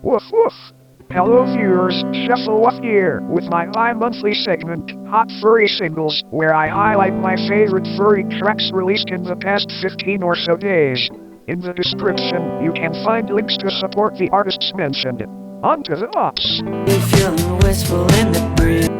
Woof woof. Hello viewers, Shuffle Woof here, with my bi-monthly segment, Hot Furry Singles, where I highlight my favorite furry tracks released in the past 15 or so days. In the description, you can find links to support the artists mentioned. On to the box.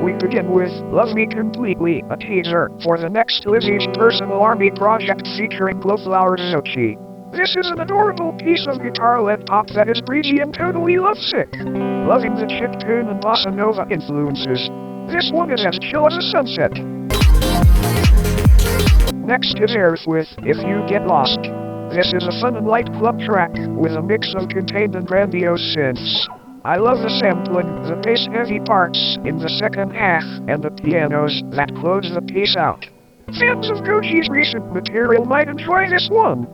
We begin with Love Me Completely, a teaser for the next Lizzy's personal army project featuring glowflower xochi. This is an adorable piece of guitar-led pop that is breezy and totally lovesick. Loving the chiptune and bossa nova influences. This one is as chill as a sunset. Next is ARRYTH with If You Get Lost. This is a fun and light club track with a mix of contained and grandiose synths. I love the sampling, the bass-heavy parts in the second half, and the pianos that close the piece out. Fans of xochi's recent material might enjoy this one.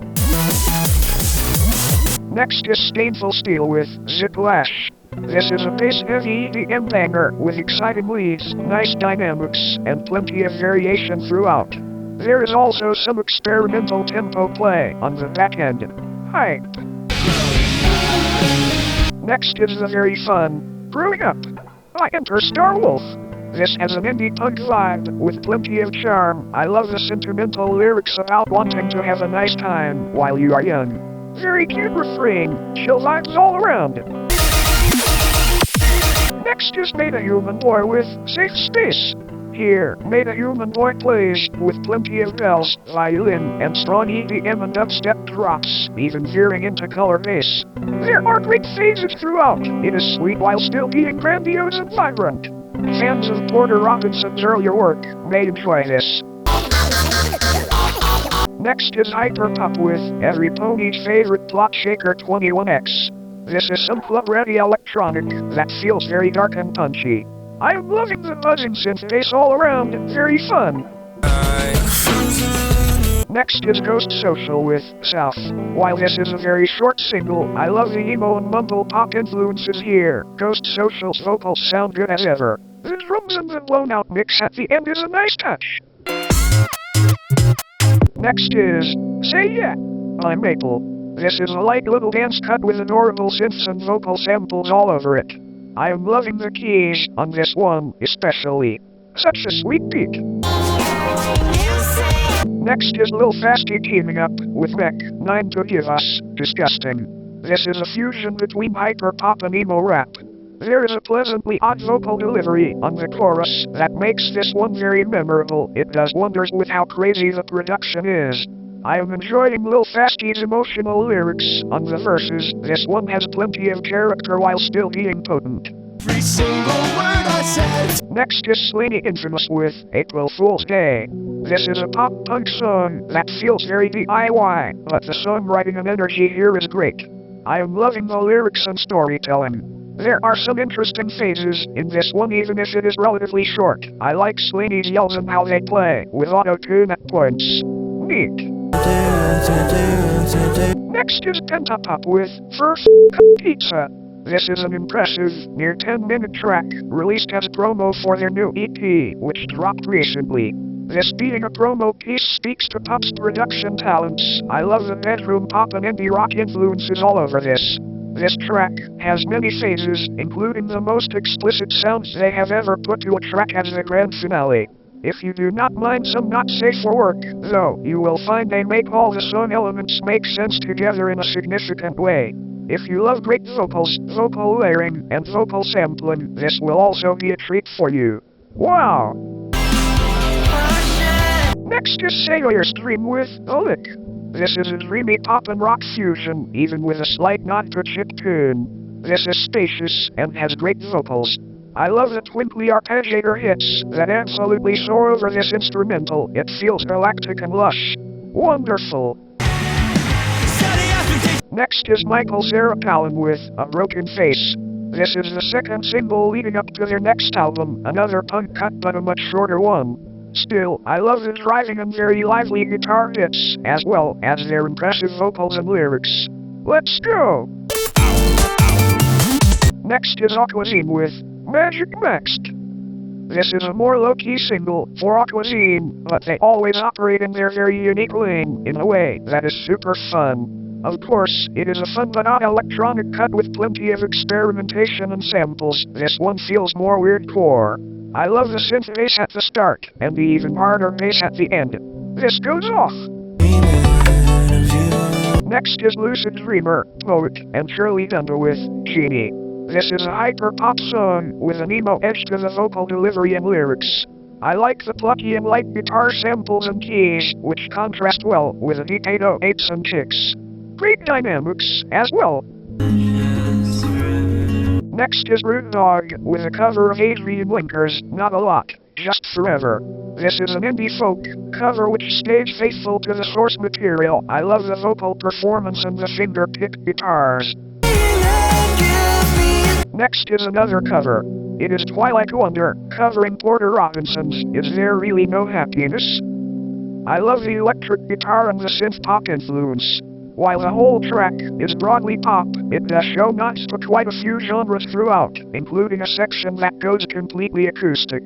Next is STAINFUL STEEL with Ziplash. This is a bass-heavy EDM banger with exciting leads, nice dynamics, and plenty of variation throughout. There is also some experimental tempo play on the back end. Hype! Next is the very fun Growing Up by Enter Starwolf. This has an indie punk vibe with plenty of charm. I love the sentimental lyrics about wanting to have a nice time while you are young. Very cute refrain, chill vibes all around. Next is MetaHumanBoi with Safe Space. Here, MetaHumanBoi plays with plenty of bells, violin, and strong EDM and dubstep drops, even veering into color bass. There are great phases throughout. It is sweet while still being grandiose and vibrant. Fans of Porter Robinson's earlier work may enjoy this. Next is HYPERPUP with EVERYPONY'S favorite plot shaker 21X. This is some club-ready electronic that feels very dark and punchy. I am loving the buzzing synth bass all around, very fun. Next is ghostsocial with South. While this is a very short single, I love the emo and mumble pop influences here. Ghostsocial's vocals sound good as ever. The drums and the blown-out mix at the end is a nice touch. Next is Say Yeah by Maple. This is a light little dance cut with adorable synths and vocal samples all over it. I am loving the keys on this one, especially. Such a sweet beat. Next is Lil Fasty teaming up with Mech9 to give us Disgusting. This is a fusion between hyperpop and emo rap. There is a pleasantly odd vocal delivery on the chorus that makes this one very memorable. It does wonders with how crazy the production is. I am enjoying Lil Fasty's emotional lyrics on the verses. This one has plenty of character while still being potent. Every single word I said. Next is slaneyinfamous with April Fool's Day. This is a pop-punk song that feels very DIY, but the songwriting and energy here is great. I am loving the lyrics and storytelling. There are some interesting phases in this one even if it is relatively short. I like Slaney's yells and how they play, with auto-tune at points. Neat. Next is Pent Up Pup with Furf Pizza. This is an impressive, near 10-minute track, released as a promo for their new EP, which dropped recently. This being a promo piece speaks to Pup's production talents. I love the bedroom pop and indie rock influences all over this. This track has many phases, including the most explicit sounds they have ever put to a track as the grand finale. If you do not mind some not safe for work, though, you will find they make all the song elements make sense together in a significant way. If you love great vocals, vocal layering, and vocal sampling, this will also be a treat for you. Wow! Next is saoirse Dream with lich. This is a dreamy pop and rock fusion, even with a slight nod to chiptune. This is spacious and has great vocals. I love the twinkly arpeggiator hits that absolutely soar over this instrumental. It feels galactic and lush. Wonderful. Next is Cera Palin with A Broken Face. This is the second single leading up to their next album, another punk cut but a much shorter one. Still, I love the driving and very lively guitar hits, as well as their impressive vocals and lyrics. Let's go! Next is AQUASINE with MAGICMAXXED. This is a more low-key single for AQUASINE, but they always operate in their very unique lane in a way that is super fun. Of course, it is a fun but not electronic cut with plenty of experimentation and samples. This one feels more weirdcore. I love the synth bass at the start, and the even harder bass at the end. This goes off! Next is Lucid Dreamer, Poet, and Shirley Dunda with GENIE. This is a hyper-pop song with an emo edge to the vocal delivery and lyrics. I like the plucky and light guitar samples and keys, which contrast well with the deep 808s and kicks. Great dynamics, as well. Next is RUDEDOG, with a cover of Adrian Winker's Not a Lot, Just Forever. This is an indie folk cover which stayed faithful to the source material. I love the vocal performance and the finger-picked guitars. Next is another cover. It is Twilike Wonder, covering Porter Robinson's Is There Really No Happiness? I love the electric guitar and the synth-pop influence. While the whole track is broadly pop, it does show nods to quite a few genres throughout, including a section that goes completely acoustic.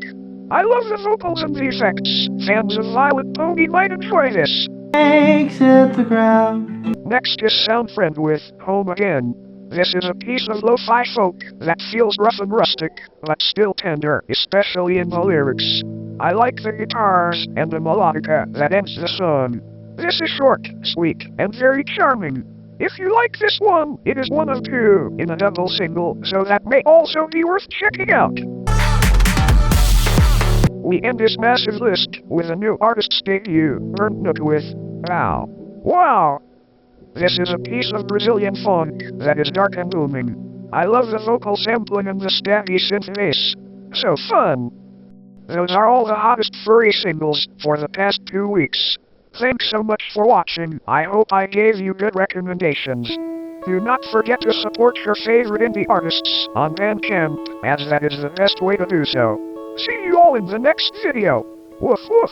I love the vocals and the effects. Fans of Violet Pony might enjoy this. Exit the ground. Next is Soundfriend with Home Again. This is a piece of lo-fi folk that feels rough and rustic, but still tender, especially in the lyrics. I like the guitars and the melodica that ends the song. This is short, sweet, and very charming. If you like this one, it is one of two in a double single, so that may also be worth checking out. We end this massive list with a new artist's debut, NOOK with Wow. Wow! This is a piece of Brazilian funk that is dark and booming. I love the vocal sampling and the stabby synth bass. So fun! Those are all the hottest furry singles for the past 2 weeks. Thanks so much for watching. I hope I gave you good recommendations. Do not forget to support your favorite indie artists on Bandcamp, as that is the best way to do so. See you all in the next video. Woof woof.